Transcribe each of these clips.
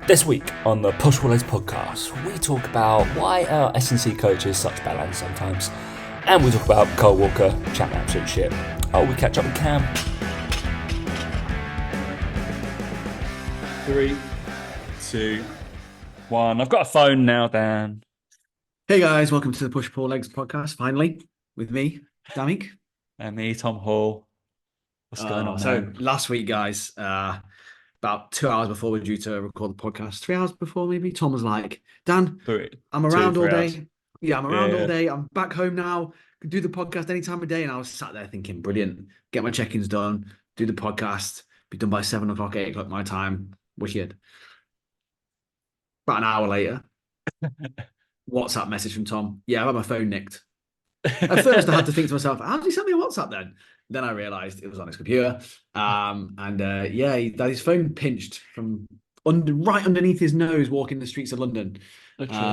This week on the Push Pull Legs podcast, we talk about why our S&C coach is such bellends sometimes, and we talk about Carl Walker chatting absolute shit. Oh, we catch up with Cam. 3, 2, 1. I've got a phone now, Dan. Hey guys, welcome to the Push Pull Legs podcast. Finally, with me, Damik. And me, Tom Hall. What's going on, So man? last week, guys, about 2 hours before we're due to record the podcast, 3 hours before maybe, Tom was like, Dan, 3, I'm 2, around all 3 hours. day. Yeah, I'm around all Yeah. day. I'm back home now. Can do the podcast any time of day. And I was sat there thinking, brilliant. Get my check-ins done, do the podcast, be done by 7 o'clock, 8 o'clock my time. Wicked. About an hour later, WhatsApp message from Tom. Yeah, I had my phone nicked. At first, I had to think to myself, how did he send me a WhatsApp then? Then I realized it was on his computer. Yeah, he had his phone pinched from right underneath his nose walking the streets of London. Literally.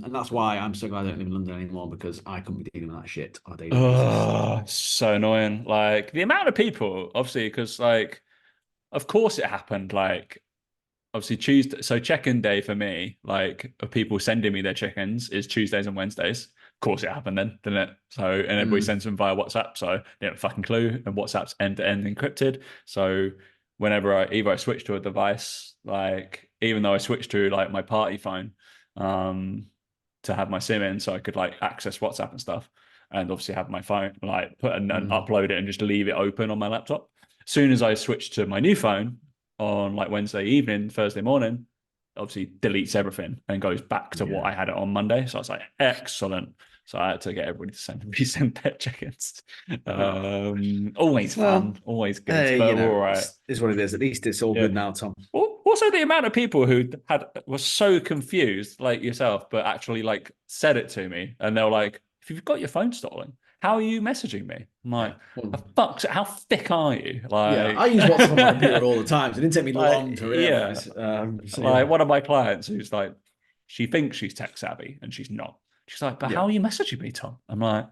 And that's why I'm so glad I don't live in London anymore, because I couldn't be dealing with that shit on a daily basis. Oh, so annoying. Like, the amount of people, obviously, because, like, of course it happened, like, obviously Tuesday. So check-in day for me, like, of people sending me their check-ins is Tuesdays and Wednesdays. Of course it happened then, didn't it? So, and everybody Mm, sends them via WhatsApp. So they have a fucking clue. And WhatsApp's end-to-end encrypted. So whenever I switch to a device, like, even though I switched to like my party phone, to have my SIM in so I could like access WhatsApp and stuff, and obviously have my phone, like put and mm. upload it and just leave it open on my laptop. As soon as I switched to my new phone on like Wednesday evening, Thursday morning, obviously deletes everything and goes back to what Yeah. I had it on Monday. So I was like, excellent. So I had to get everybody to resend their check-ins. Oh. Always Well, fun, always good, hey, but we're all right. it's what it is. At least it's all Yeah. good now, Tom. Also, the amount of people who were so confused, like yourself, but actually like said it to me, and they were like, "If you've got your phone stolen, how are you messaging me?" I'm like, Yeah. Well, how thick are you?" yeah, I Like, use WhatsApp on my computer all the time, so it didn't take me long like, to yeah, realize. So like yeah, one of my clients who's like, she thinks she's tech savvy and she's not. She's like, "But how yeah, are you messaging me, Tom?" I'm like,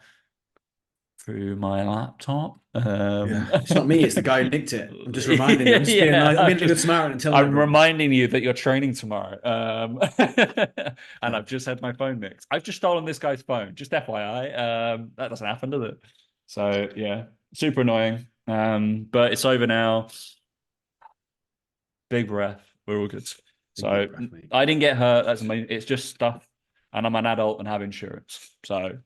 "Through my laptop." yeah. It's not me; it's the guy who nicked it. I'm just reminding you. I'm just being Yeah, nice. I'm being a good Samaritan and telling I'm everyone. reminding you that you're training tomorrow. And Yeah, I've just had my phone nicked. I've just stolen this guy's phone. Just FYI. That doesn't happen, does it? So yeah, super annoying. But it's over now. Big breath. We're all good. big So deep breath, mate. I didn't get hurt. That's amazing. It's just stuff, and I'm an adult and have insurance. So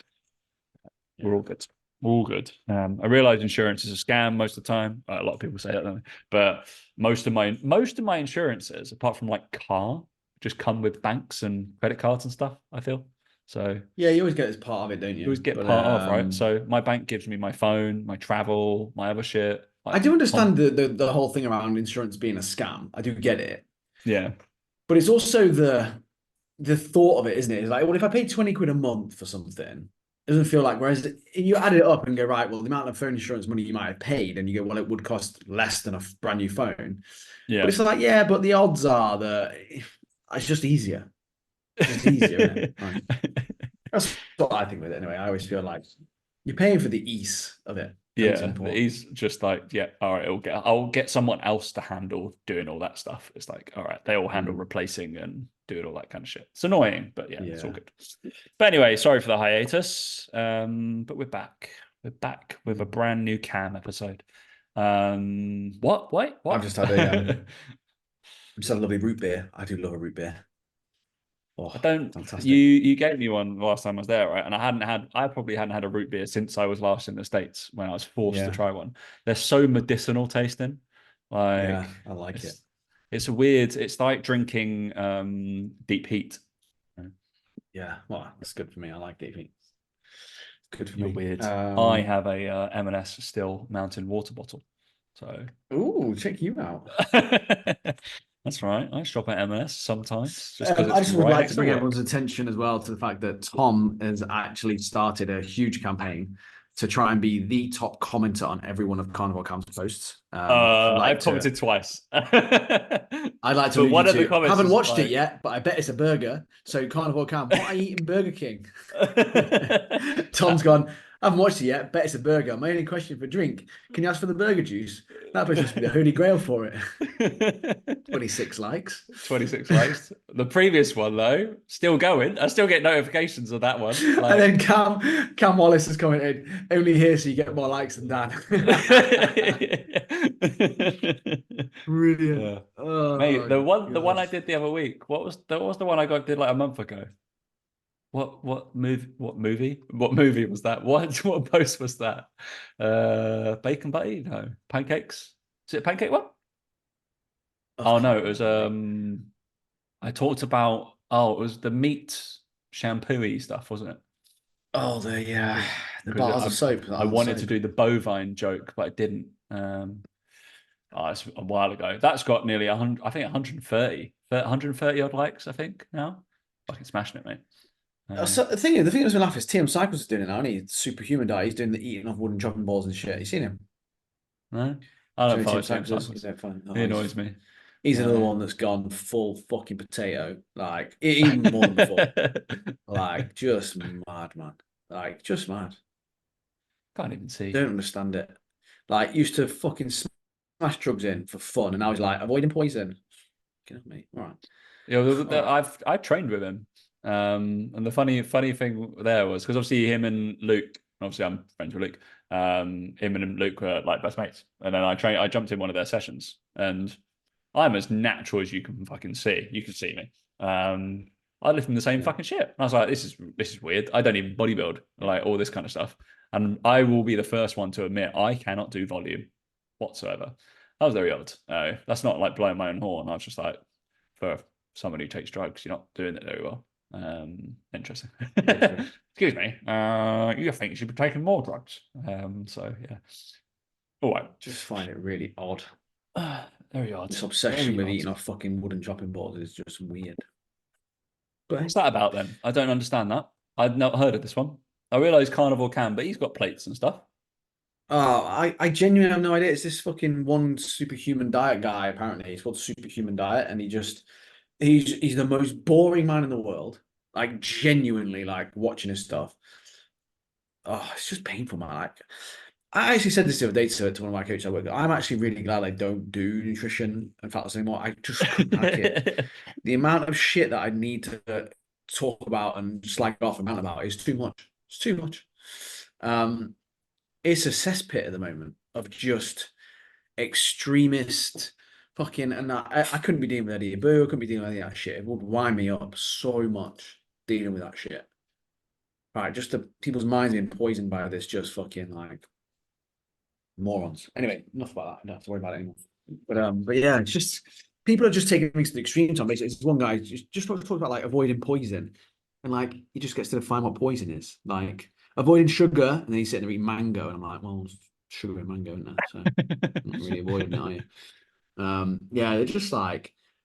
we're Yeah, all good. We're all good. I realize insurance is a scam most of the time. A lot of people say that, don't they? But most of my insurances, apart from like car, just come with banks and credit cards and stuff. I feel so. yeah. You always get this part of it, don't You always you? get But part of, right? So my bank gives me my phone, my travel, my other shit. I Like, do understand the whole thing around insurance being a scam. I do get it, yeah, but it's also the thought of it, isn't it? It's like, well, if I pay 20 quid a month for something, it doesn't feel like, whereas you add it up and go, right, well, the amount of phone insurance money you might have paid, and you go, well, it would cost less than a brand new phone. But yeah. it's like, yeah, but the odds are that it's just easier. It's just easier, isn't it? Like, that's what I think with it anyway. I always feel like you're paying for the ease of it, and it's Yeah, important. he's just like, yeah, all right, I'll get someone else to handle doing all that stuff. It's like, all right, they all handle Mm, replacing and doing all that kind of shit. It's annoying, but yeah, it's all yeah. good. But anyway, sorry for the hiatus. But we're back. We're back with a Mm. brand new Cam episode. What? Wait, I've what? just had a just had a lovely root beer. I do love a root beer. I Oh, don't. You fantastic. you gave me one the last time I was there, right? And I probably hadn't had a root beer since I was last in the States when I was forced to Yeah. try one. They're so medicinal tasting. Yeah, Like, I like it. it's weird. It's like drinking deep heat. Yeah, well, that's good for me. I like it. It's good for You're me. weird. I have a M&S still mountain water bottle. So Check you out. that's right. I shop at M&S sometimes just because I it's just would right like next to to bring everyone's work. attention as well to the fact that Tom has actually started a huge campaign to try and be the top commenter on every one of Carnival Cam's posts. I've commented twice. I'd like to But allude you one of the to, comments haven't is watched it like, yet, but I bet it's a burger. So Carnival Cam, what I eat in Burger King? Tom's gone, haven't watched it yet. Bet it's a burger. My only question for drink: can you ask for the burger juice? That place must be the holy grail for it. 26 likes. 26 likes. The previous one though, still going. I still get notifications of that one. And then Cam Wallace has commented, only here so you get more likes than Dan. Brilliant. Yeah. Mate, Oh the one God. I did the other week. What was the one I got did like a month ago? What movie was that? What post was that? Bacon butty? No. Pancakes? Is it a pancake one? Oh, Oh I can't no, it was remember. I talked about it was the meat shampoo-y stuff, wasn't it? Oh, the Because bars of soap. I Aren't wanted to soap. do the bovine joke, but I didn't. It's a while ago. That's got nearly 100, I think 130 odd likes, I think now. Fucking smashing it, mate. So the thing that was laugh is TM Cycles is doing it now, and he's superhuman diet. He's doing the eating off wooden chopping balls and shit. You seen him? No, I Do don't you know follow TM TM Cycles is? You cycles. don't find. He Oh, annoys me. he's another Uh, one that's gone full fucking potato. Like even more than before. Like just mad, man. Like just mad. Can't even see. Don't understand it. Like used to fucking smash drugs in for fun, and now he's like avoiding poison. Get off me. All right. You know, All right. I trained with him, and the funny thing there was because obviously him and Luke, obviously I'm friends with Luke. Him and Luke were like best mates, and then I jumped in one of their sessions, and I'm as natural as you can fucking see. You can see me. I lift in the same Yeah. fucking shit. And I was like, this is weird. I don't even bodybuild, like all this kind of stuff. And I will be the first one to admit I cannot do volume whatsoever. That was very odd. That's not like blowing my own horn. I was just like, for someone who takes drugs, you're not doing it very well. Interesting. Yeah, true. Excuse me. You think you should be taking more drugs? So yeah. All right. Just find it really odd. Very odd. This obsession Very with odd. eating off fucking wooden chopping boards is just weird. But hey, What's that about then? I don't understand that. I'd not heard of this one. I realise Carnivore can, but he's got plates and stuff. I genuinely have no idea. It's this fucking one superhuman diet guy, apparently. It's called Superhuman Diet, and he's the most boring man in the world. Like genuinely like watching his stuff. Oh, it's just painful, man. Like I actually said this the other day to one of my coaches I work with. I'm actually really glad I don't do nutrition and fitness anymore. I just couldn't hack it. The amount of shit that I need to talk about and slag off and rant about is too much. It's too much. Um, it's a cesspit at the moment of just extremist fucking, and I couldn't be dealing with Eddie Boo. I couldn't be dealing with any of that shit. It would wind me up so much dealing with that shit. Right, just the people's minds being poisoned by this just fucking like morons. Anyway, enough about that. I don't have to worry about it anymore. But yeah, it's just people are just taking things to the extreme. Tom, basically, it's one guy just talks about like avoiding poison, and like he just gets to define what poison is, like avoiding sugar, and then he's sitting there eating mango, and I'm like, well, sugar and mango, isn't there? So not really avoiding it, are you? Yeah,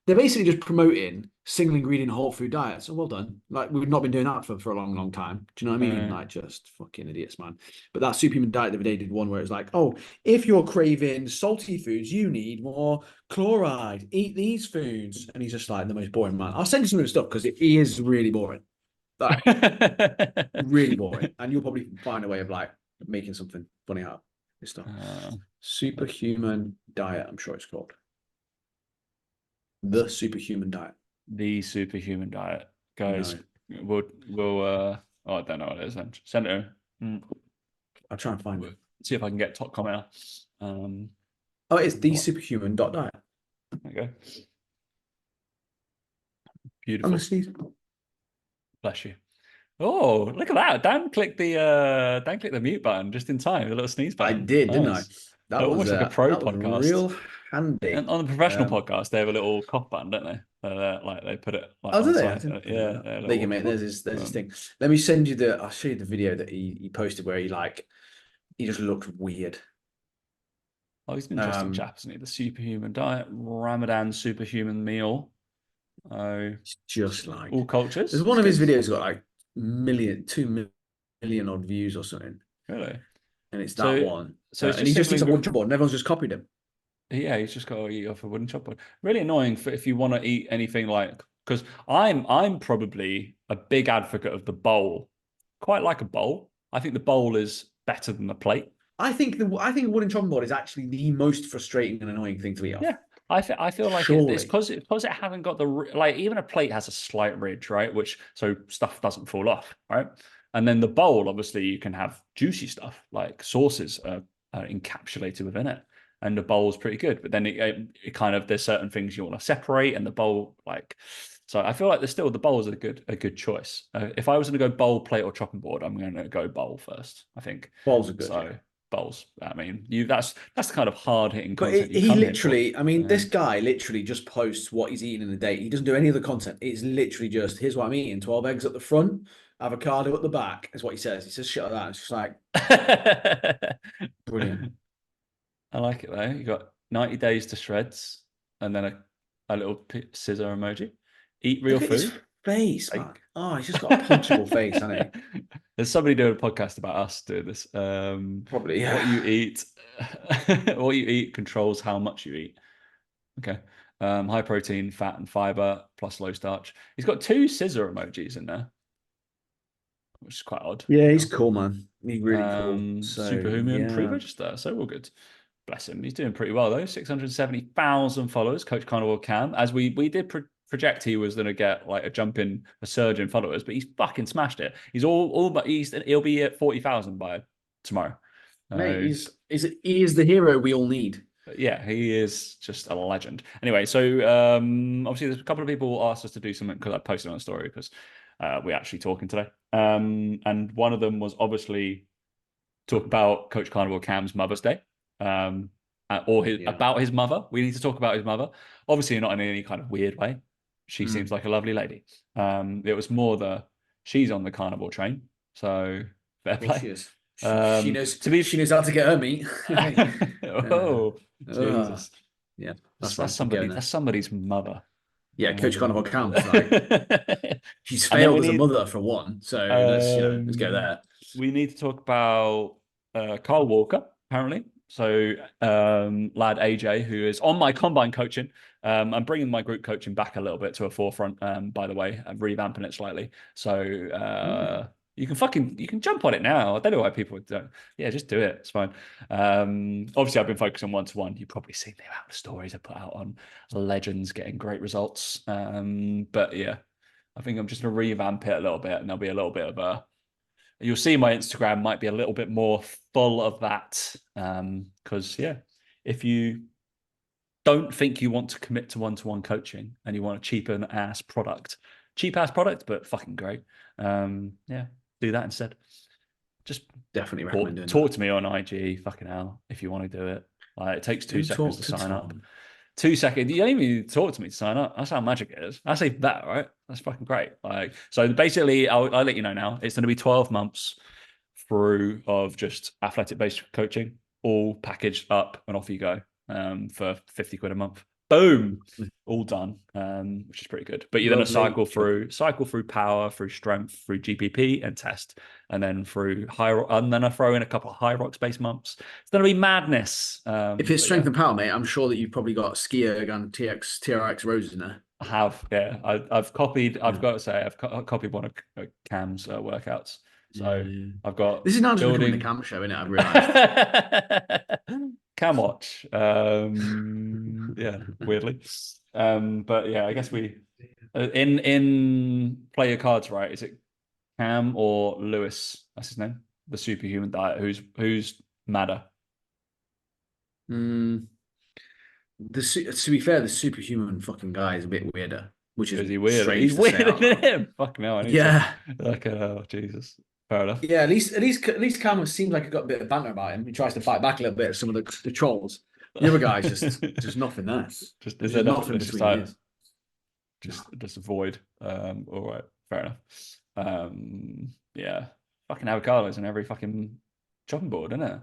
they're basically just promoting single ingredient whole food diets. So well done. Like we've not been doing that for a long, long time. Do you know what I mean? Uh, Like just fucking idiots, man. But that superhuman diet the other day did one where it's like, oh, if you're craving salty foods, you need more chloride. Eat these foods. And he's just like the most boring man. I'll send you some of the stuff because it is really boring. Like really boring. And you'll probably find a way of like making something funny out of this stuff. uh, Superhuman diet, I'm sure it's called. The superhuman diet. the superhuman diet, guys. No, I don't know what it is then. Send it. I'll try and find it. See if I can get top comment. Oh, it's the What? superhuman dot diet. There you go. I'm gonna Beautiful. sneeze. Bless you. Oh, look at that. Dan clicked the mute button just in time, the little sneeze I button. did, didn't I? Nice. Almost like a pro That was podcast. real handy. And on the professional Um, podcast, they have a little cough button, don't they? Like they put it like oh, on do the they? I side. didn't know Yeah, that. a There you go, little. mate. There's this thing. Let me send you the. I'll show you the video that he posted where he just looked weird. Oh, he's an interesting Um, chap, isn't he? The superhuman diet, Ramadan superhuman meal. Oh, it's just like all cultures. there's It's one of his good. videos got like 2 million odd views or something, Really. and it's that So, one. so it's And just he just single eats a one ingredient. chop and everyone's just copied him. Yeah, he's just got to eat off a wooden chopper. Really annoying for if you want to eat anything like because I'm probably a big advocate of the bowl. Quite like a bowl. I think the bowl is better than the plate. I think a wooden chopping board is actually the most frustrating and annoying thing to eat off. Yeah, I feel like it's Surely. because it haven't got the like even a plate has a slight ridge, right? Which so stuff doesn't fall off, right? And then the bowl, obviously, you can have juicy stuff like sauces are encapsulated within it, and the bowl's pretty good. But then it kind of there's certain things you want to separate, and the bowl like. So I feel like there's still the bowl is a good choice. If I was going to go bowl, plate, or chopping board, I'm going to go bowl first. I think Balls are good, so. yeah. Bowls. I mean, that's the kind of hard hitting But content you he come here for. literally, I mean, Yeah. this guy literally just posts what he's eating in a day. He doesn't do any other content. It's literally just, here's what I'm eating: 12 eggs at the front, avocado at the back, is what he says. He says shit like that. It's just like, brilliant. I like it though. You got 90 days to shreds, and then a little scissor emoji. Eat real Look at his food. face, man. Like, Oh, he's just got a punchable face, hasn't he? there's somebody doing a podcast about us doing this. Probably, What yeah. you eat, what you eat controls how much you eat. Okay. High protein, fat, and fiber plus low starch. He's got two scissor emojis in there, which is quite odd. Yeah, he's cool, man. He's really cool. So, Superhuman yeah. pre-register, so all good. Bless him. He's doing pretty well though. 670,000 followers. Coach Carnivore Cam. As we did project, he was going to get like a surge in followers, but he's fucking smashed it. He's all but he'll be at 40,000 by tomorrow. Mate, he is the hero we all need. Yeah, he is just a legend. Anyway, so obviously there's a couple of people asked us to do something because I posted on a story because we're actually talking today. And one of them was obviously talk about Coach Carnivore Cam's Mother's Day. Or about his mother. We need to talk about his mother. Obviously, not in any kind of weird way. She seems like a lovely lady. It was more she's on the carnivore train, so fair play. She is. She She knows how to get her meat. Oh, Jesus! Yeah, That's somebody's mother. Yeah, Coach Carnival counts. Like she's And then failed as a mother for one. So let's go there. We need to talk about Carl Walker, apparently. So lad AJ, who is on my combine coaching. I'm bringing my group coaching back a little bit to a forefront, by the way. I'm revamping it slightly. So you can jump on it now. I don't know why people don't. Yeah, just do it. It's fine. Obviously, I've been focused on one-to-one. You've probably seen the amount of stories I put out on legends getting great results. But yeah, I think I'm just going to revamp it a little bit, and there'll be a little bit of a. You'll see my Instagram might be a little bit more full of that. Because if you don't think you want to commit to one-to-one coaching and you want a cheap ass product, but fucking great. Do that instead. Just definitely recommend talk to me on IG, fucking hell, if you want to do it. Like, it takes 2 seconds to sign up. 2 seconds. You don't even need to talk to me to sign up. That's how magic it is. That's even better, right? That's fucking great. Like, so basically, I'll let you know now. It's going to be 12 months through of just athletic-based coaching, all packaged up, and off you go for 50 quid a month. Boom, all done, which is pretty good. But you're going to cycle through power, through strength, through GPP and test, and then through and then I throw in a couple of high rocks based months. It's going to be madness. If it's strength and power, mate, I'm sure that you've probably got Skier and TRX roses in there. I have, yeah. I've copied. I've got to say, I've copied one of Cam's workouts. So I've got. This is now just becoming a Cam show, isn't it? I've realised. Cam watch. Yeah, weirdly. But yeah, I guess we in play your cards, right? Is it Cam or Lewis? That's his name. The superhuman diet. Who's madder? To be fair, the superhuman fucking guy is a bit weirder. Which is he weirder? He's weirder than him. Fucking hell. Oh, Jesus. Fair enough. Yeah, at least Cam seems like he got a bit of banter about him. He tries to fight back a little bit at some of the trolls. The other guy's just nothing there. Just nothing between his. Just avoid. All right, fair enough. Yeah, fucking avocados in every fucking chopping board, isn't it?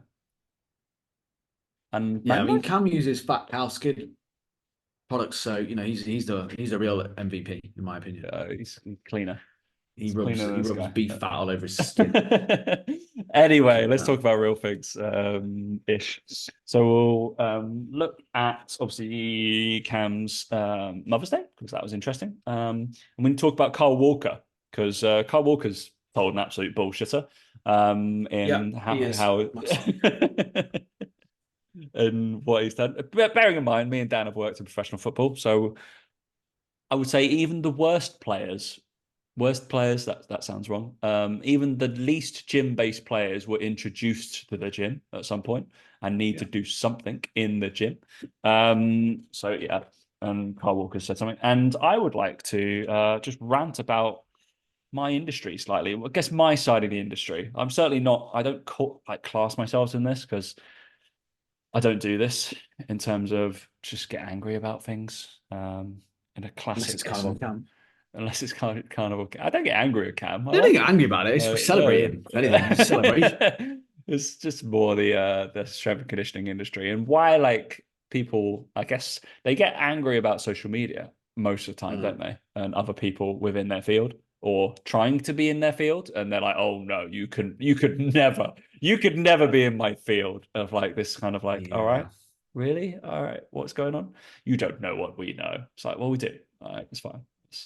And yeah, I mean, Cam uses fat cow skin products, so he's the real MVP in my opinion. He's cleaner. He rubs beef fat all over his skin. Anyway, let's talk about real things ish. So we'll look at obviously Cam's Mother's Day because that was interesting. And we talk about Carl Walker because Carl Walker's told an absolute bullshitter. Yeah, in he is how massively. and what he's done. But bearing in mind, me and Dan have worked in professional football, so I would say even the worst players, that sounds wrong. Even the least gym-based players were introduced to the gym at some point and need to Yeah. do something in the gym. So yeah, and Carl Walker said something. And I would like to just rant about my industry slightly. I guess my side of the industry. I'm certainly not, I don't like class myself in this because I don't do this in terms of just get angry about things. In a Unless classic it's Carnival Cam. unless it's carnival. I don't get angry at Cam. I Don't like get him. angry about it. It's for No, celebrating. If anything, it's a celebration. it's just more the strength and conditioning industry and why like people. I guess they get angry about social media most of the time, don't Mm. they? And other people within their field or trying to be in their field, and they're like, "Oh no, you could never be in my field." Of like this kind of like, all right. Yeah. Really? All right. What's going on? You don't know what we know. It's like, well, we do. All right, it's fine.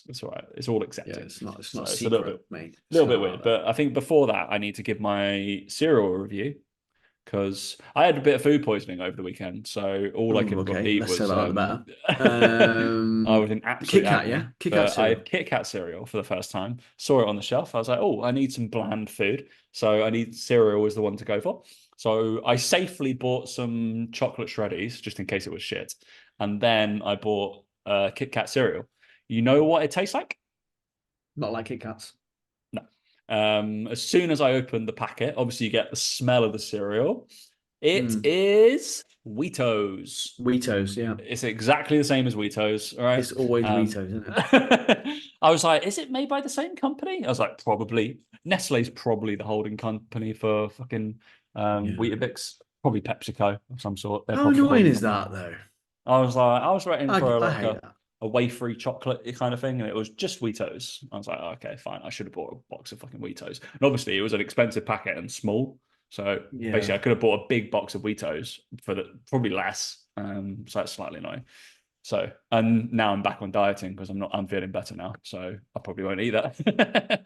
It's all right. It's all Yeah, accepted. it's So not a it's secret, mate. a It's little not bit out weird. there. But I think before that, I need to give my cereal review because I had a bit of food poisoning over the weekend. So all I Oh, could okay. eat Less said was about that, the better. I was in absolute Kit Kat, yeah? agony. Kit Kat But I cereal. had Kit Kat cereal for the first time. Saw it on the shelf. I was like, oh, I need some bland food. So I need cereal is the one to go for. So I safely bought some chocolate shreddies just in case it was shit. And then I bought Kit Kat cereal. You know what it tastes like? Not like Kit Kats. No. As soon as I opened the packet, obviously you get the smell of the cereal. It Mm. is Wheatos. Wheatos, yeah. It's exactly the same as Wheatos, all right? It's always Wheatos, isn't it? I was like, is it made by the same company? I was like, probably. Nestle's probably the holding company for fucking Yeah. Weetabix. Probably PepsiCo of some sort. They're How probably the annoying holding is company. that, though? I was waiting for I like hate that. a wafery chocolate kind of thing, and it was just Wheatos. I was like, oh, okay, fine. I should have bought a box of fucking Wheatos. And obviously, it was an expensive packet and small. So Yeah. basically, I could have bought a big box of Wheatos for probably less. So that's slightly annoying. So, and now I'm back on dieting because I'm feeling better now. So I probably won't eat that.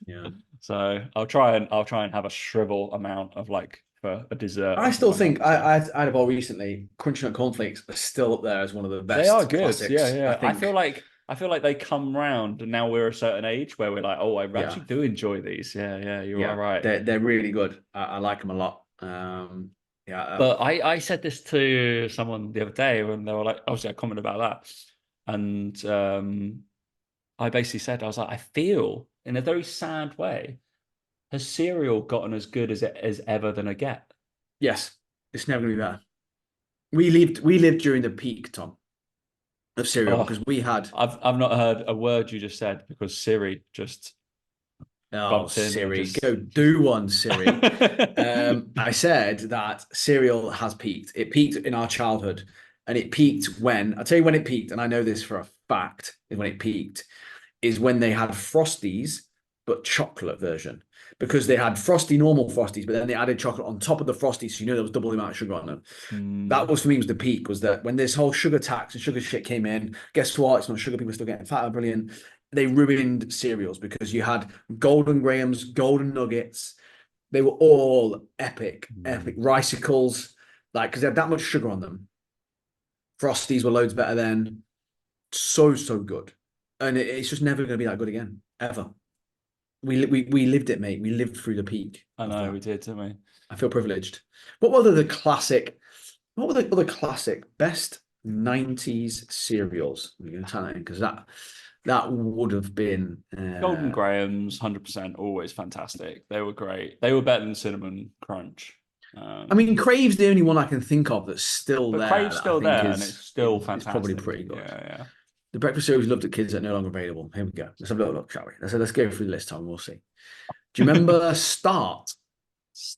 Yeah. So I'll try and have a shrivel amount of like for a dessert I or something still like that. think So I had a ball recently. Crunch Nut cornflakes are still up there as one of the they are best good. Yeah, classics. I yeah. think, I feel like they come round and now we're a certain age where we're like, oh, I yeah, actually do enjoy these. Yeah, yeah, you are yeah, right. they're really good. I like them a lot. Yeah, But I said this to someone the other day when they were like, obviously I commented about that. And I basically said, I was like, I feel in a very sad way, has cereal gotten as good as it is ever gonna get? yes, it's never gonna be better. We lived during the peak, Tom, of cereal Oh, because we had I've not heard a word you just said because Siri just oh bumped in and Siri, go just do one, Siri. I said that cereal has peaked. It peaked in our childhood, and it peaked when I'll tell you when it peaked, and I know this for a fact, is when it peaked is when they had Frosties, but chocolate version. Because they had Frosty, normal Frosties, but then they added chocolate on top of the Frosties, so you know there was double the amount of sugar on them. That Mm, was for me was the peak, was that when this whole sugar tax and sugar shit came in, guess what? It's not sugar, people are still getting fatter, brilliant. They ruined cereals because you had Golden Grahams, Golden Nuggets. They were all epic, mm. epic ricicles, like because they had that much sugar on them. Frosties were loads better then. So, so good. And it's just never going to be that good again, ever. We lived it, mate. We lived through the peak I of know that. we did, didn't we? I feel privileged. What were the classic? What were the other classic best '90s cereals? We're going to tell it because that would have been. Golden Grahams, 100% always fantastic. They were great. They were better than Cinnamon Crunch. I mean, Um, Crave's the only one I can think of that's still but there Crave's that I still think there and it's still is probably fantastic. pretty good. Yeah, yeah. The breakfast cereals loved at kids that are no longer available. Here we go. Let's have a little look, shall we? Let's go through the list, Tom. We'll see. Do you remember Start?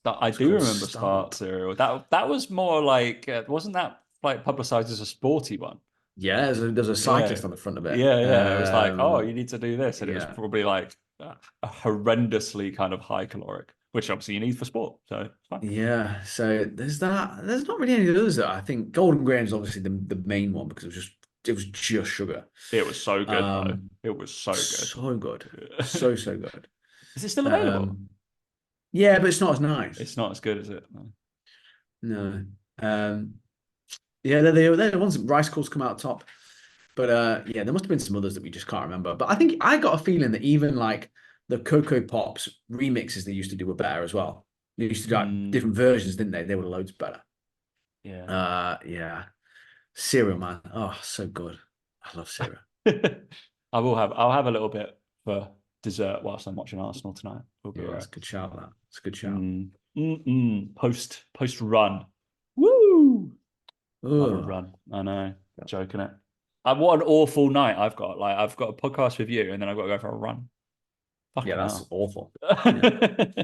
I It's do called remember Start Start. cereal. That was more like wasn't that like publicized as a sporty one? Yeah, there's a Yeah, cyclist on the front of it. yeah. It was like, oh, you need to do this, and it was Yeah, probably like a horrendously kind of high caloric, which obviously you need for sport. So it's fine. yeah. So there's that. There's not really any others that I think. Golden Graham's obviously the main one because it was just sugar. It was so good though. Um, It was so good. so good, so good. Is it still available? Um, Yeah, but it's not as nice. It's not as good as it. No. Um, yeah, they're the ones that rice calls come out top. But yeah, there must have been some others that we just can't remember. But I think I got a feeling that even like the Cocoa Pops remixes they used to do were better as well. They used to do like Mm, different versions, didn't they? They were loads better. yeah. Yeah. Cereal, man. Oh, so good. I love cereal. I'll have a little bit for dessert whilst I'm watching Arsenal tonight. We'll be Yeah, all that's right. a good shout. That it's a good shout. Post run. Woo! Love a Oh, run. I know. Joking it. What an awful night I've got. Like I've got a podcast with you, and then I've got to go for a run. yeah, Fucking that's hell. awful. Yeah.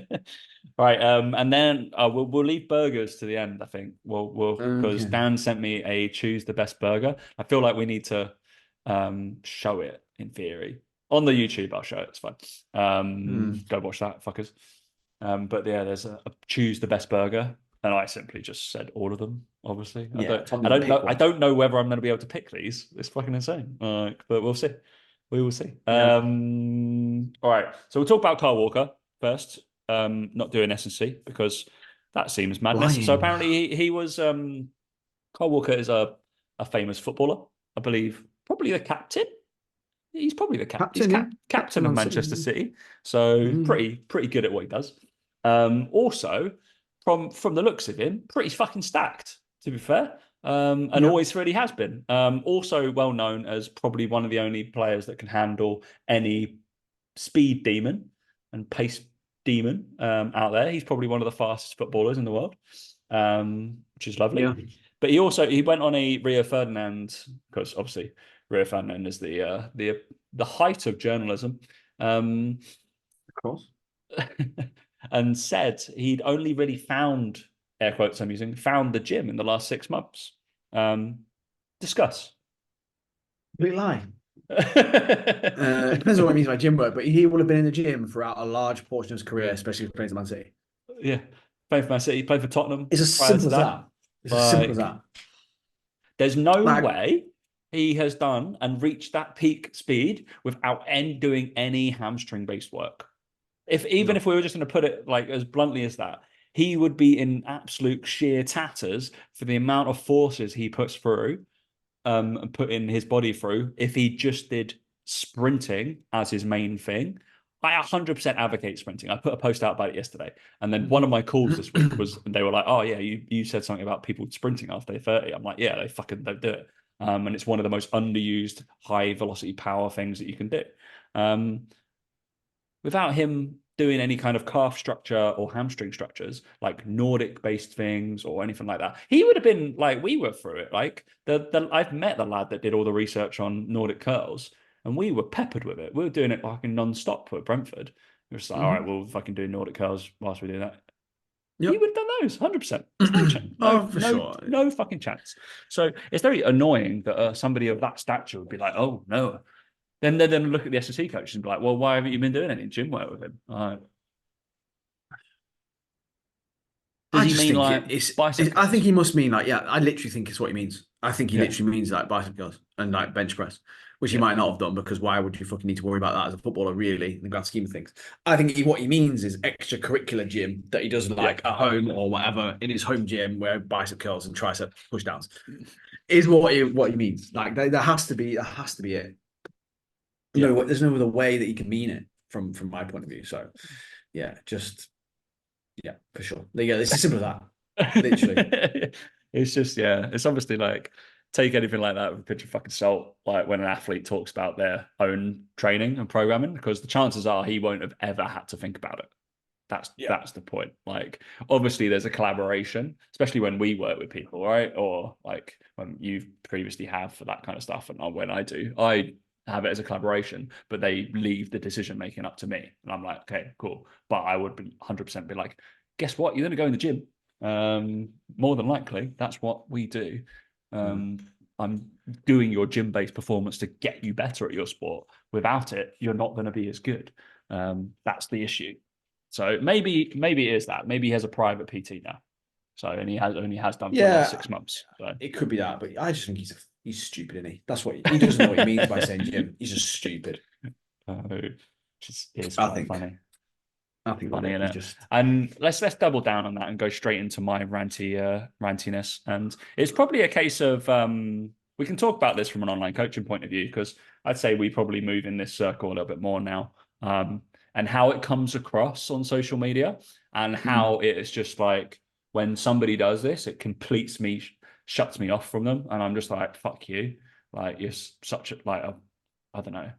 Right, and then we'll leave burgers to the end. I think we'll because Okay. Dan sent me a choose the best burger. I feel like we need to show it in theory on the YouTube. I'll show it. It's fine. Hmm. Go watch that, fuckers. But yeah, there's a choose the best burger, and I simply just said all of them. Obviously, Yeah, Tom I didn't don't know. pick I one. don't know whether I'm going to be able to pick these. It's fucking insane. But we'll see. We will see. Yeah. All right. So we'll talk about Carl Walker first. Not doing S&C because that seems madness. So Lying. apparently he was Carl Walker is a famous footballer, I believe, probably the captain. He's probably the Captain, yeah. captain Captain of Man City. Manchester City. So Mm. pretty good at what he does. Also, from the looks of him, pretty fucking stacked, to be fair. And Yeah. always really has been. Also well known as probably one of the only players that can handle any speed demon and pace demon out there. He's probably one of the fastest footballers in the world, which is Yeah. lovely. But he went on a Rio Ferdinand because obviously Rio Ferdinand is the height of journalism. Um, Of course. and said he'd only really found, air quotes I'm using, found the gym in the last 6 months. Discuss. Complete lie. It Yeah, depends on what it means by gym work, but he will have been in the gym throughout a large portion of his career, especially if he plays at Man City. played for Man City, played for Tottenham It's as prior simple to as that. that. It's as simple as Like, that. there's no Like, way he has done and reached that peak speed without doing any hamstring based work. Even no. if we were just going to put it like as bluntly as that, he would be in absolute sheer tatters for the amount of forces he puts through and put in his body through if he just did sprinting as his main thing. I 100% advocate sprinting. I put a post out about it yesterday. And then one of my calls this week was, they were like, oh, yeah, you said something about people sprinting after they're 30. I'm like, yeah, they fucking don't do it. And it's one of the most underused high velocity power things that you can do. Um, Without him doing any kind of calf structure or hamstring structures, like Nordic based things or anything like that, he would have been like, we were through it. Like I've met the lad that did all the research on Nordic curls, and we were peppered with it. We were doing it fucking non-stop at Brentford. It was like, all right, we'll fucking do Nordic curls whilst we do that. He Yep. would have done those 100%. There's no chance, Oh, for sure. no fucking chance. So it's very annoying that somebody of that stature would be like, oh no, then look at the S&C coaches and be like, well, why haven't you been doing any gym work with him? Does I he just mean think like bicep I think curls? he must mean like, yeah, I literally think it's what he means. I think he Yeah, literally means like bicep curls and like bench press, which he yeah, might not have done because why would you fucking need to worry about that as a footballer, really, in the grand scheme of things? I think what he means is extracurricular gym that he does yeah, like at home or whatever in his home gym where bicep curls and tricep pushdowns is what he means. Like there has to be it. yeah. No, there's no other way that he can mean it from my point of view. So yeah, just yeah, for sure. Yeah, it's as simple as that. Literally. It's just, yeah, it's obviously like take anything like that with a pinch of fucking salt, like when an athlete talks about their own training and programming, because the chances are he won't have ever had to think about it. Yeah. That's the point. Like, obviously, there's a collaboration, especially when we work with people, right? Or like when you previously have for that kind of stuff, and when I have it as a collaboration, but they leave the decision making up to me, and I'm like, okay, cool. But I would be 100% be like, guess what? You're going to go in the gym. More than likely, that's what we do. Mm. I'm doing your gym based performance to get you better at your sport. Without it, you're not going to be as good. That's the issue. So maybe it is that. Maybe he has a private PT now. So and he only has done for the last Yeah, 6 months. So it could be that, but I just think he's stupid, isn't he? That's what he doesn't know what he means by saying Jim. He's just stupid. which is I quite think. funny. I think of Funny, it. in He's it. just And let's double down on that and go straight into my rantiness. And it's probably a case of we can talk about this from an online coaching point of view because I'd say we probably move in this circle a little bit more now. And how it comes across on social media and mm, how it is just like when somebody does this, it completes me, shuts me off from them, and I'm just like, fuck you. Like you're such a like a, I don't know.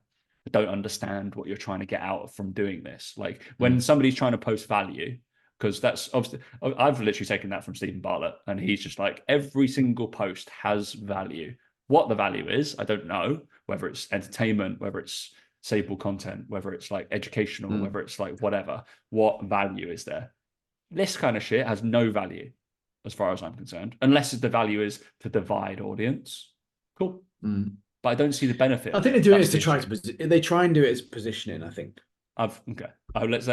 I don't understand what you're trying to get out from doing this. Like when mm, somebody's trying to post value, because that's obviously I've literally taken that from Stephen Bartlett, and he's just like every single post has value. What the value is, I don't know. Whether it's entertainment, whether it's saleable content, whether it's like educational, mm. whether it's like whatever. What value is there? This kind of shit has no value, as far as I'm concerned, unless the value is to divide audience. Cool, Mm. but I don't see the benefit I of think it. they do it That's is to the try issue. to they try and do it as positioning. I think. I've okay. let's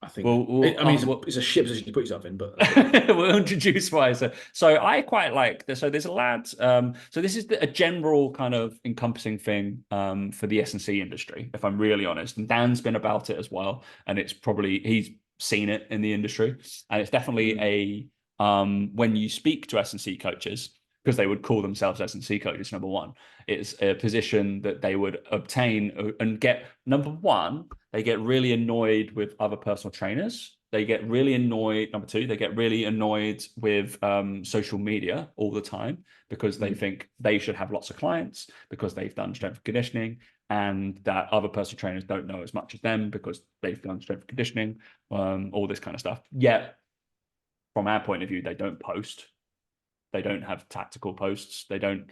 I think. we'll I mean, we'll, it's a shit position to put yourself in, but that's what they do. we'll introduce why. So I quite like this. So there's a lad. So this is a general kind of encompassing thing for the S&C industry, if I'm really honest. And Dan's been about it as well, and it's probably he's seen it in the industry, and it's definitely Mm, when you speak to S&C coaches because they would call themselves S&C coaches. Number one, it's a position that they would obtain and get. Number one, they get really annoyed with other personal trainers. They get really annoyed. Number two, they get really annoyed with social media all the time because they mm. think they should have lots of clients because they've done strength and conditioning, and that other personal trainers don't know as much as them because they've done strength and conditioning, all this kind of stuff. Yet, from our point of view, they don't post. They don't have tactical posts. They don't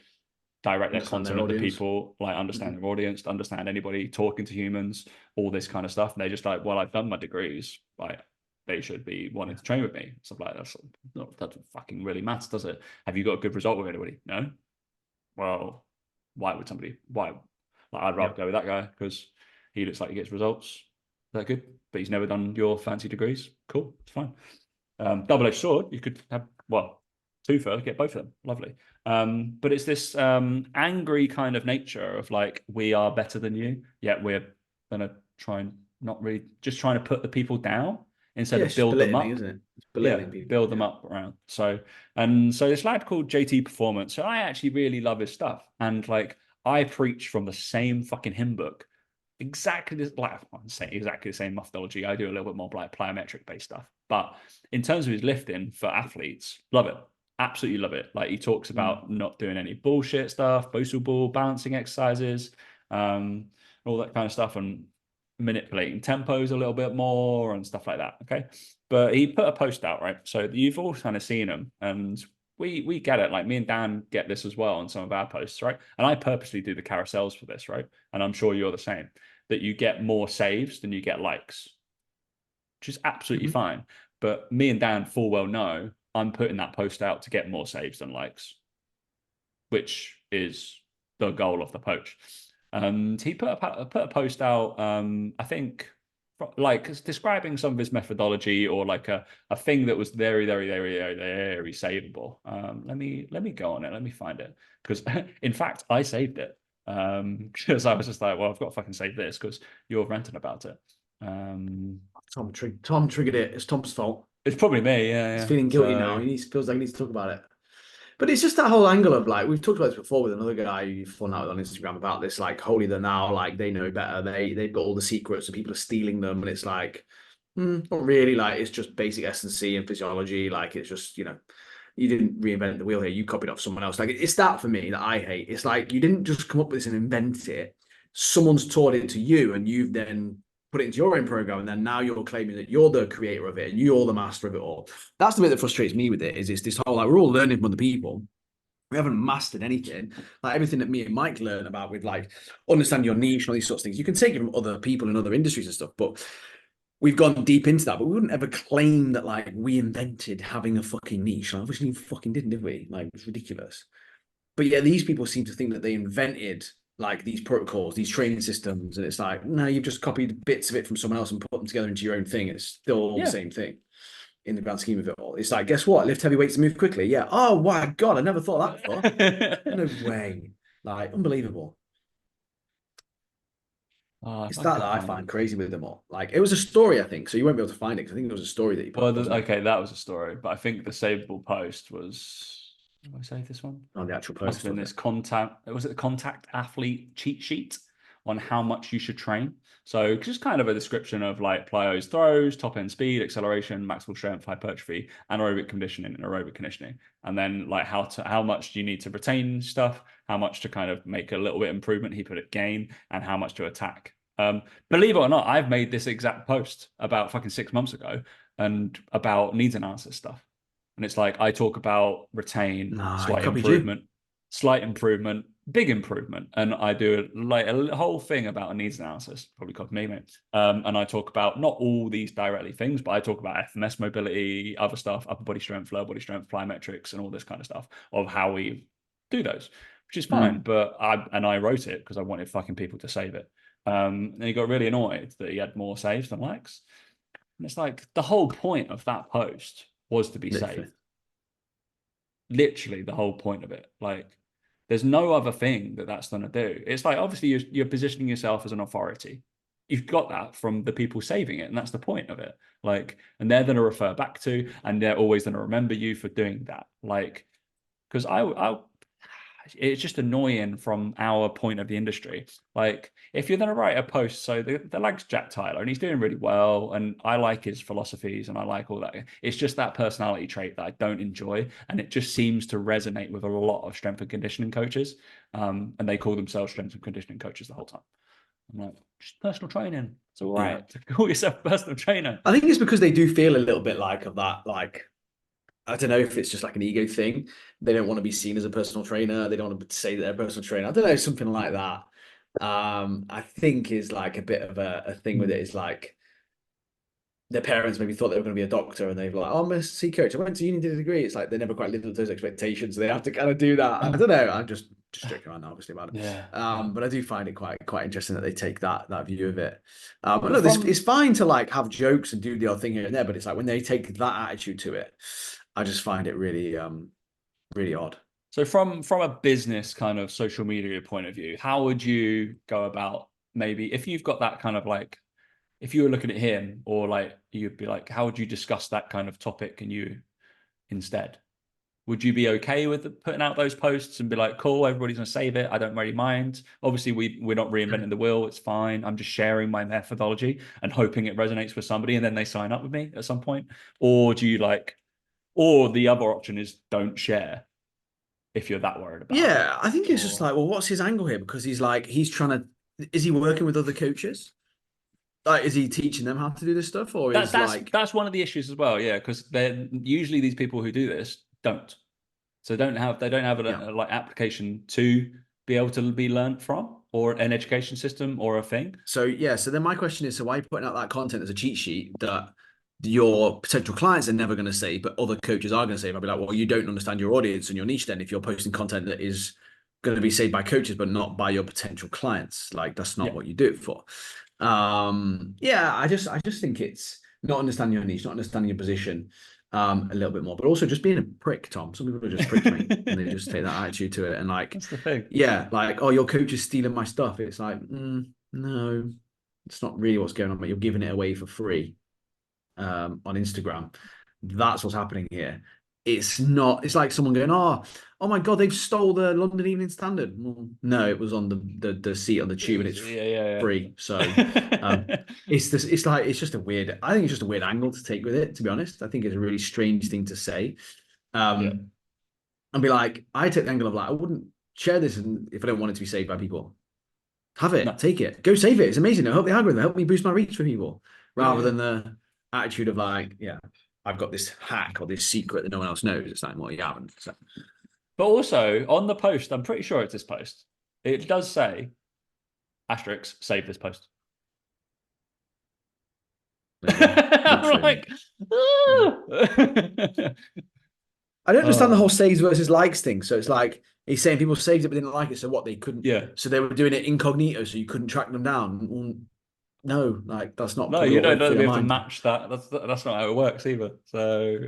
direct their Understand their content at the audience. people, like understand Mm. their audience, understand anybody talking to humans, all this kind of stuff. And they're just like, well, I've done my degrees, like they should be wanting Yeah. to train with me. Stuff like that. That doesn't fucking really matter, does it? Have you got a good result with anybody? No. Well, why would somebody? Why? Like, I'd Yeah. rather go with that guy because he looks like he gets results. Is that good? But he's never done your fancy degrees. Cool, it's fine. Double-edged sword. You could have twofer, get both of them. Lovely. But it's this angry kind of nature of like we are better than you, yet we're gonna try and not really just trying to put the people down instead Yeah, of it's just build them belittling, up. isn't it? It's Yeah, belittling people. build them Yeah. up around. So this lad called JT Performance. So I actually really love his stuff, and like I preach from the same fucking hymn book exactly this like I'm saying exactly the same methodology. I do a little bit more like plyometric based stuff. But in terms of his lifting for athletes, love it. Absolutely love it. Like he talks Mm. about not doing any bullshit stuff, boastful ball, balancing exercises, all that kind of stuff, and manipulating tempos a little bit more and stuff like that. Okay. But he put a post out, right? So you've all kind of seen him, and we get it. Like me and Dan get this as well on some of our posts, right? And I purposely do the carousels for this, right? And I'm sure you're the same that you get more saves than you get likes, which is absolutely Mhm. fine. But me and Dan full well know I'm putting that post out to get more saves than likes, which is the goal of the poach. And he put a post out, I think, like describing some of his methodology or like a thing that was very, very, very, very, very savable. Let me go on it. Let me find it because, in fact, I saved it because I was just like, well, I've got to fucking save this because you're ranting about it. Um, Tom triggered it. It's Tom's fault. it's probably me, yeah, He's yeah. feeling guilty now. So Feels like he needs to talk about it. But it's just that whole angle of like we've talked about this before with another guy you've fallen out on Instagram about this, like holy they're now, like they know better. They've got all the secrets and people are stealing them. And it's like, not really, like it's just basic S&C and physiology. Like it's just, you didn't reinvent the wheel here, you copied off someone else. Like it's that for me that I hate. It's like you didn't just come up with this and invent it. Someone's taught it to you and you've then put it into your own program, and then now you're claiming that you're the creator of it and you're the master of it all. That's the bit that frustrates me with it. Is it's this whole like we're all learning from other people. We haven't mastered anything. Like everything that me and Mike learn about with like understand your niche and all these sorts of things. You can take it from other people in other industries and stuff, but we've gone deep into that. But we wouldn't ever claim that like we invented having a fucking niche. Like, obviously, we fucking didn't, did we? Like it's ridiculous. But yeah, these people seem to think that they invented like these protocols, these training systems, and it's like, no, you've just copied bits of it from someone else and put them together into your own thing. It's still all the yeah, same thing in the grand scheme of it all. It's like, guess what? Lift heavy weights and move quickly. Yeah. Oh my god, I never thought that before. No way. Like unbelievable. If It's I that could I find find it. crazy with them all. Like it was a story, I think, so you won't be able to find it because I think it was a story that he put Well, up, wasn't it? okay, that was a story, but I think the savable post was. Did I say this one? On the actual Must have post, been was it? this contact. Was it the contact athlete cheat sheet on how much you should train? So just kind of a description of like plyos throws, top end speed, acceleration, maximal strength, hypertrophy, anaerobic conditioning, and aerobic conditioning, and then like how much do you need to retain stuff, how much to kind of make a little bit improvement. He put it gain, and how much to attack. Believe it or not, I've made this exact post about fucking 6 months ago and about needs analysis stuff. And it's like I talk about retain, Nah, he copied you. slight improvement, big improvement. And I do like a whole thing about a needs analysis, probably called me, mate. And I talk about not all these directly things, but I talk about FMS mobility, other stuff, upper body strength, lower body strength, plyometrics, and all this kind of stuff of how we do those, which is fine. Mm, But I wrote it because I wanted fucking people to save it. And he got really annoyed that he had more saves than likes. And it's like the whole point of that post was to be literally. saved. Literally the whole point of it. Like, there's no other thing that that's going to do. It's like, obviously, you're positioning yourself as an authority. You've got that from the people saving it, and that's the point of it. Like, and they're going to refer back to, and they're always going to remember you for doing that. Like, because it's just annoying from our point of the industry. Like, if you're going to write a post, so the lag's Jack Tyler, and he's doing really well, and I like his philosophies, and I like all that. It's just that personality trait that I don't enjoy, and it just seems to resonate with a lot of strength and conditioning coaches, and they call themselves strength and conditioning coaches the whole time. I'm like, just personal training. It's all Yeah. right to call yourself a personal trainer. I think it's because they do feel a little bit like of that, like I don't know if it's just like an ego thing. They don't want to be seen as a personal trainer. They don't want to say that they're a personal trainer. I don't know, something like that. I think is like a bit of a thing with it is like their parents maybe thought they were going to be a doctor and they've like, oh, I'm a C coach. I went to uni, did a degree. It's like they never quite lived up to those expectations. So they have to kind of do that. I don't know. I'm just joking around, obviously, about it. Yeah. But I do find it quite interesting that they take that view of it. But But look, from it's fine to like have jokes and do the odd thing here and there, but it's like when they take that attitude to it, I just find it really odd. So from a business kind of social media point of view, how would you go about maybe if you've got that kind of like if you were looking at him or like you'd be like, how would you discuss that kind of topic and you instead? Would you be okay with putting out those posts and be like, cool, everybody's gonna save it. I don't really mind. Obviously, we're not reinventing the wheel, it's fine. I'm just sharing my methodology and hoping it resonates with somebody and then they sign up with me at some point. Or do you like, or the other option is don't share if you're that worried about it. Yeah, I think it's just Or like, well, what's his angle here? Because he's like, he's trying to, is he working with other coaches? Like, is he teaching them how to do this stuff, or that is that's like, that's one of the issues as well. Yeah, because they're usually these people who do this don't. So they don't have yeah? a like application to be able to be learned from or an education system or a thing. So yeah, so then my question is, so why are you putting out that content as a cheat sheet that your potential clients are never going to say, but other coaches are going to say? I'll be like, well, you don't understand your audience and your niche. Then if you're posting content that is going to be saved by coaches, but not by your potential clients, like that's not Yeah. what you do it for. Yeah, I just think it's not understanding your niche, not understanding your position. A little bit more, but also just being a prick, Tom. Some people are just pricks, mate, and they just take that attitude to it. And like, That's the thing. yeah, like, oh, your coach is stealing my stuff. It's like, no, it's not really what's going on, mate. You're giving it away for free on Instagram. That's what's happening here. It's not, it's like someone going, oh my God, they've stole the London Evening Standard. Well, no, it was on the seat on the tube and it's Yeah, yeah, free. So yeah. it's this, it's like, it's just a weird, I think it's just a weird angle to take with it, to be honest. I think it's a really strange thing to say. Yeah. Um, and be like, I take the angle of like, I wouldn't share this if I don't want it to be saved by people. Have it, No. take it, go save it. It's amazing. I hope the algorithm help me boost my reach for people, Yeah, rather yeah. than the attitude of like, yeah, I've got this hack or this secret that no one else knows. It's like, well, you haven't. So, But also on the post, I'm pretty sure it's this post. It does say asterisk save this post. there you go. I'm Literally. like, ah. I don't understand the whole Oh, saves versus likes thing. So it's like he's saying people saved it but didn't like it. So what they couldn't. yeah. So they were doing it incognito, so you couldn't track them down. Well, no, like that's not No, probably you what don't worked know for that we your have to mind. match that. That's not how it works either. So,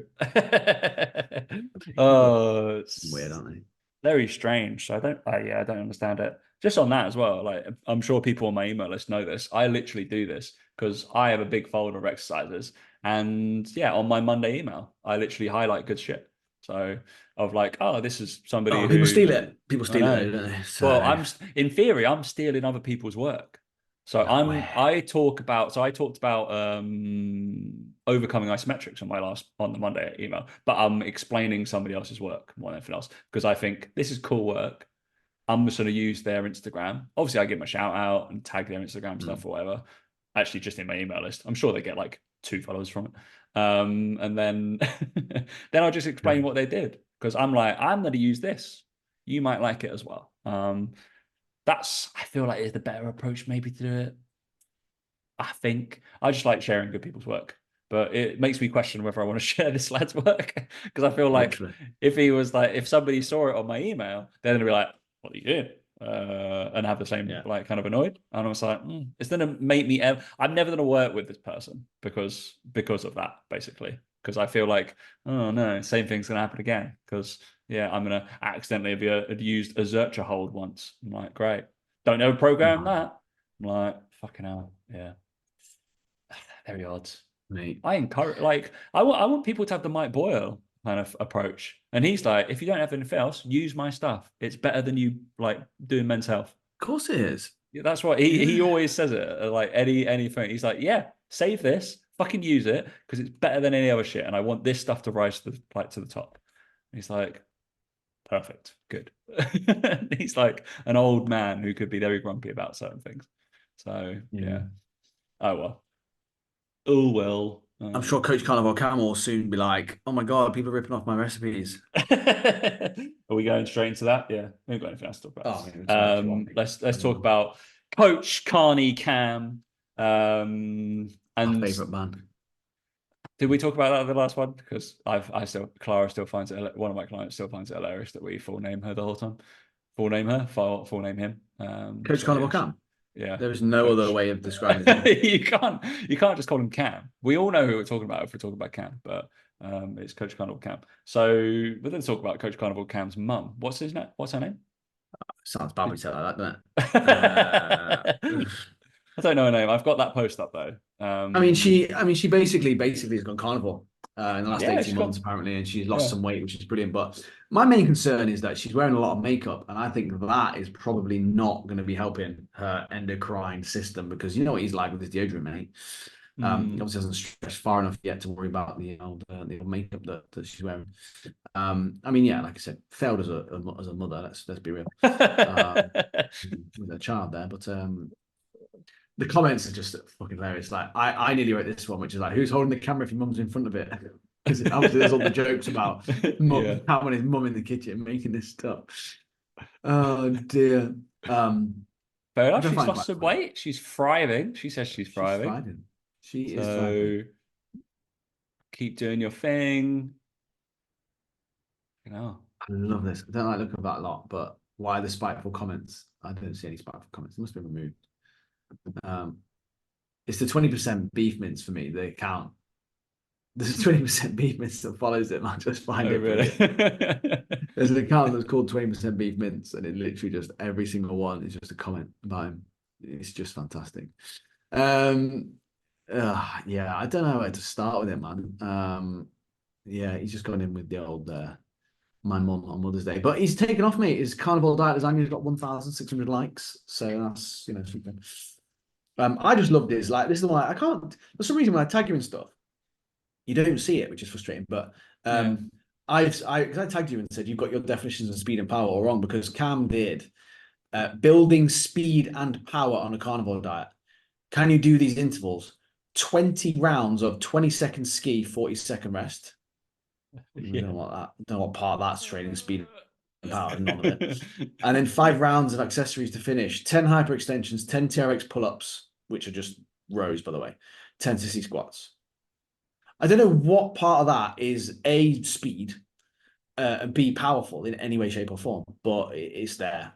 People oh, are weird, it's aren't they? very strange. So I don't, yeah, I don't understand it. just on that as well, like I'm sure people on my email list know this. I literally do this because I have a big folder of exercises, and yeah, on my Monday email, I literally highlight good shit. So of like, oh, this is somebody Oh, people who steal it. People I steal it know. though, don't they? Well, So I'm in theory, I'm stealing other people's work. So no way. I talked about overcoming isometrics on on the Monday email, but I'm explaining somebody else's work more than anything else because I think this is cool work. I'm just going to use their Instagram. Obviously, I give them a shout out and tag their Instagram stuff Mm. or whatever. Actually, just in my email list. I'm sure they get like 2 followers from it. And then then I'll just Yeah. explain what they did because I'm like, I'm going to use this. You might like it as well. That's I feel like is the better approach maybe to do it. I think I just like sharing good people's work, but it makes me question whether I want to share this lad's work because I feel like Literally. if he was like, if somebody saw it on my email, then they'd be like, "What are you doing?" And have the same Yeah. like kind of annoyed. And I was like, it's gonna make me. I'm never gonna work with this person because of that basically. Because I feel like, oh no, same thing's gonna happen again. Because yeah, I'm gonna accidentally have used a Zercher hold once. I'm like, great, don't ever program No, that. I'm like, fucking hell, yeah. Very odd. mate. I encourage, like, I want people to have the Mike Boyle kind of approach. And he's like, if you don't have anything else, use my stuff. It's better than you like doing men's health. Of course it is. Yeah, that's what he Yeah. always says it. Like anything. He's like, yeah, save this, fucking use it because it's better than any other shit. And I want this stuff to rise to the top. And he's like, perfect, good. He's like an old man who could be very grumpy about certain things. So Yeah. yeah. Oh well. Oh well. I'm sure Coach Carnival Cam will soon be like, "Oh my God, people are ripping off my recipes." Are we going straight into that? Yeah, we haven't got anything else to talk Oh, maybe about. if you want me. Let's talk about Coach Carney Cam. My And favorite band. did we talk about that in the last one? Because Clara still finds it. One of my clients still finds it hilarious that we full name her the whole time. Full name her, full name him. Coach So Carnival yeah, Cam. yeah, There is no other Coach. way of describing his name. You can't just call him Cam. We all know who we're talking about if we're talking about Cam, but it's Coach Carnival Cam. So we're going to talk about Coach Carnival Cam's mum. What's his name? What's her name? Sounds bad when you say it like that, doesn't I it? don't know her name. I've got that post up though. She basically has gone carnivore in the last Yeah, 18 she's got months, apparently, and she's lost yeah. some weight, which is brilliant. But my main concern is that she's wearing a lot of makeup, and I think that is probably not going to be helping her endocrine system because you know what he's like with his deodorant, mate. Mm. Obviously hasn't stretched far enough yet to worry about the old makeup that she's wearing. Yeah, like I said, failed as a mother. Let's be real. With a child there, but the comments are just fucking hilarious. Like I nearly wrote this one, which is like, who's holding the camera if your mum's in front of it? Because obviously there's all the jokes about Yeah. mum, having his mum in the kitchen making this stuff. Oh dear. Fair enough. Which I She's find lost quite some funny. weight. She's thriving. She says she's She's thriving. thriving. She is thriving. So keep doing your thing. You know. I love this. I don't like looking at that a lot, but why the spiteful comments? I don't see any spiteful comments. They must have been removed. Um, it's the 20% beef mince for me. They count. There's a 20% beef mince that follows it. And I just find Oh, it really? brilliant. There's an account that's called 20% beef mince, and it literally just every single one is just a comment about him. It's just fantastic. Yeah, I don't know where to start with it, man. Yeah, he's just gone in with the old my mum on Mother's Day, but he's taken off, mate. His carnival diet design has got 1,600 likes, so that's something. I just love this. Like, this is the one I can't. For some reason, when I tag you and stuff, you don't see it, which is frustrating. But Yeah. I tagged you and said you've got your definitions of speed and power all wrong because Cam did building speed and power on a carnivore diet. Can you do these intervals? 20 rounds of 20-second ski, 40-second rest. I don't know Yeah. what that. Don't know what part of that's training speed and power. None of it. And then 5 rounds of accessories to finish. 10 hyperextensions, 10 TRX pull-ups, which are just rows, by the way. 10 sissy squats. I don't know what part of that is A, speed, and B, powerful in any way, shape, or form, but it's there.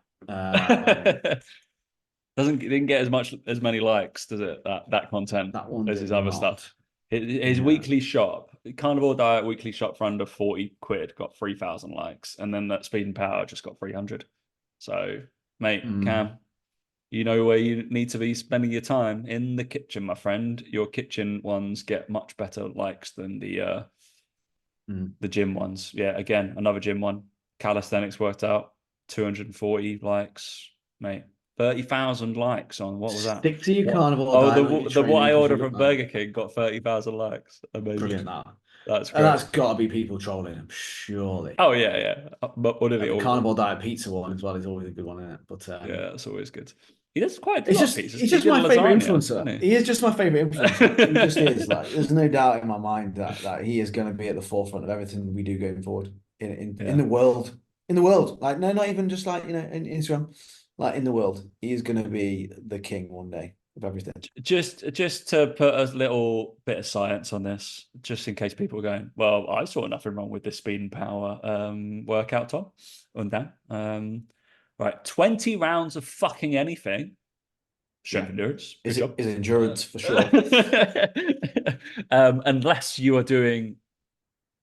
Didn't get as many likes, does it? That content That one as his did other not. stuff. His Yeah. weekly shop, Carnivore Diet weekly shop for under 40 quid got 3,000 likes, and then that Speed and Power just got 300. So Mate, Mm, Cam, you know where you need to be spending your time in the kitchen, my friend. Your kitchen ones get much better likes than mm. the gym ones. Yeah, again, another gym one. Calisthenics worked out 240 likes, mate. 30,000 likes on what was that? Stick to your What? carnivore Oh, diet. Look at your the what training I because you ordered look from like Burger King got 30,000 likes. Amazing. brilliant. That That's and great. that's got to be people trolling him, surely. Oh yeah, yeah. But what did And he the order? carnivore diet pizza one as well is always a good one, isn't it? But Yeah, that's always good. He does quite a lot of pizzas. he's He just did a my favorite lasagna, influencer. didn't He is just my favorite influencer. He just is. Like, he? there's no doubt in my mind that he is going to be at the forefront of everything we do going forward in Yeah. the world. In the world, like no, not even just like in Instagram, like in the world, he is going to be the king one day of everything. Just to put a little bit of science on this, just in case people are going, well, I saw nothing wrong with the speed and power workout, Tom, on that. Right, 20 rounds of fucking anything, strength Yeah, endurance, good is it job. is endurance for sure. Unless you are doing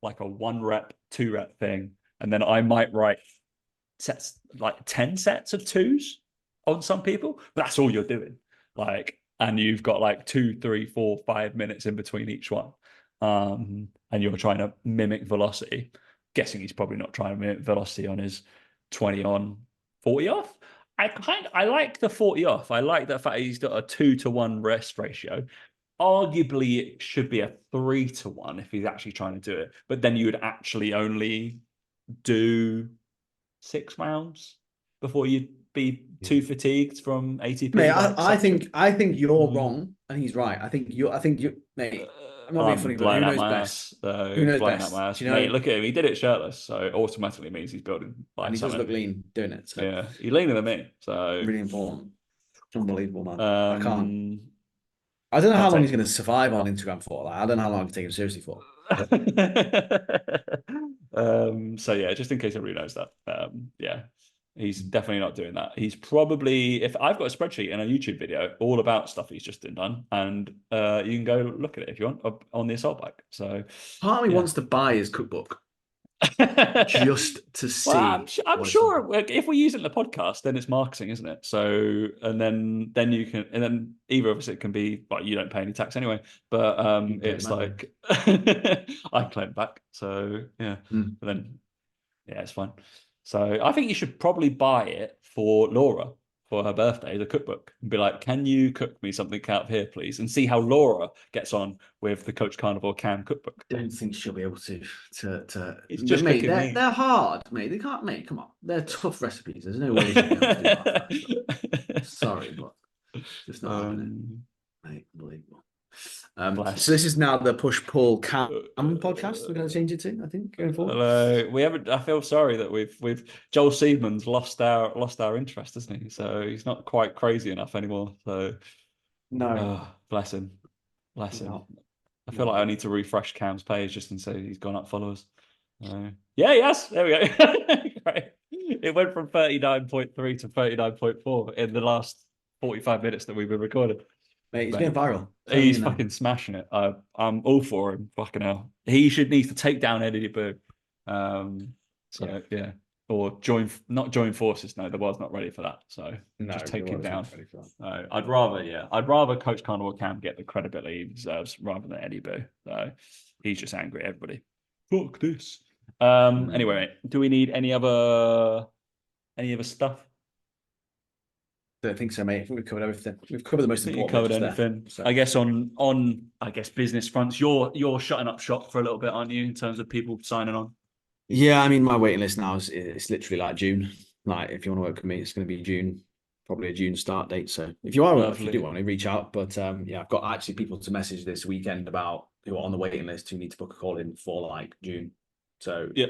like a 1 rep, 2 rep thing, and then I might write sets like 10 sets of twos on some people, but that's all you're doing. Like, and you've got like 2, 3, 4, 5 minutes in between each one. And you're trying to mimic velocity. Guessing he's probably not trying to mimic velocity on his 20 on, 40 off. I like the 40 off. I like the fact he's got a 2-to-1 rest ratio. Arguably, it should be a 3-to-1 if he's actually trying to do it. But then you would actually only do 6 rounds before you'd be too fatigued from Mate, ATP, like suction. I think you're Mm. wrong and he's right. I think you mate. I'm not being I'm funny, but blowing who out knows my best? ass. Who knows Blowing out best? my Do ass. you Mate, know? look at him. He did it shirtless, so it automatically means he's building And like he does something. look lean doing it. So Yeah, he's leaner than me. So really important. Unbelievable, man. I can't. um, I don't know can't how long take. he's going to survive on Instagram for. Like, I don't know how long I can take him seriously for. So yeah, just in case everybody knows that, yeah, he's definitely not doing that. He's probably, if I've got a spreadsheet and a YouTube video all about stuff he's just done, and you can go look at it if you want on the assault bike. So Part of me yeah. wants to buy his cookbook just to Well, see I'm what it's like. sure if we use it in the podcast, then it's marketing, isn't it? So, and then you can, and then either of us, it can be, well, you don't pay any tax anyway, but You can claim it it's back then. like I claim it back. So yeah, Mm. but then yeah, it's fine. So I think you should probably buy it for Laura for her birthday, the cookbook, and be like, "Can you cook me something out of here, please?" And see how Laura gets on with the Coach Carnivore Cam cookbook. Don't think she'll be able to. It's But just mate, cooking me. they're hard, mate. They can't, mate. Come on, they're tough recipes. There's no way she'll be able to do half that stuff. Sorry, but it's just not happening, um, mate. Unbelievable. So bless. this is now the push pull cam podcast. We're going to Uh, change it to, I think, going forward. we haven't. I feel sorry that we've Joel Seedman's lost our interest, isn't he? So he's not quite crazy enough anymore. So No, bless him, bless he's him. not. I feel Not at like I all. need to refresh Cam's page just and say he's gone up followers. Yeah, yes, there we go. Great. It went from 39.3 to 39.4 in the last 45 minutes that we've been recording. Mate, he's going Mate, viral. I'm telling he's you now. fucking smashing it. I'm all for him. Fucking hell. He should need to take down Eddie Boo. Yeah. So yeah. Or join, not join forces. No, the world's not ready for that. So No, just the take him world's down. not ready for that. I'd rather Coach Carnival Cam get the credibility he deserves rather than Eddie Boo. So he's just angry at everybody. Fuck this. Anyway, Mm. mate, do we need any other stuff? Don't think so, mate. I think we've covered everything. We've covered the most Think you important covered bits there. anything. So I guess on I guess business fronts, you're shutting up shop for a little bit, aren't you, in terms of people signing on? yeah, I mean, my waiting list now is it's literally like June. Like, if you want to work with me, it's going to be June, probably a June start date. So if you do Lovely. want to reach out, but yeah, I've got actually people to message this weekend about who are on the waiting list who need to book a call in for like June. So Yeah.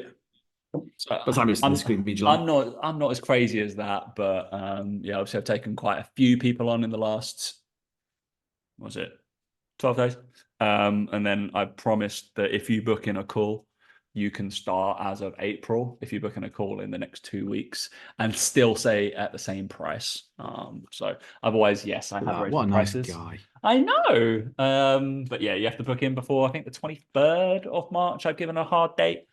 yeah, by the time you're listening, this could be July. I'm not as crazy as that, but yeah, obviously I've taken quite a few people on in the last, what was it, 12 days? And then I promised that if you book in a call, you can start as of April if you book in a call in the next 2 weeks and still say at the same price. So otherwise, yes, I have raised What the a nice prices. guy. I know. But yeah, you have to book in before I think the 23rd of March. I've given a hard date.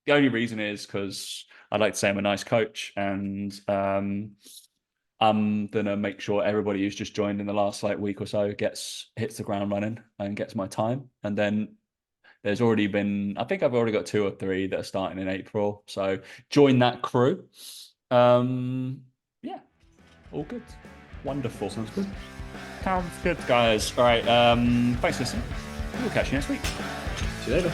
The only reason is because I'd like to say I'm a nice coach, and I'm gonna make sure everybody who's just joined in the last like week or so hits the ground running and gets my time. And then there's already been, I think I've already got 2 or 3 that are starting in April. So join that crew. Yeah, all good. Wonderful. Sounds good. Sounds good, guys. All right. Thanks for listening. We'll catch you next week. See you later.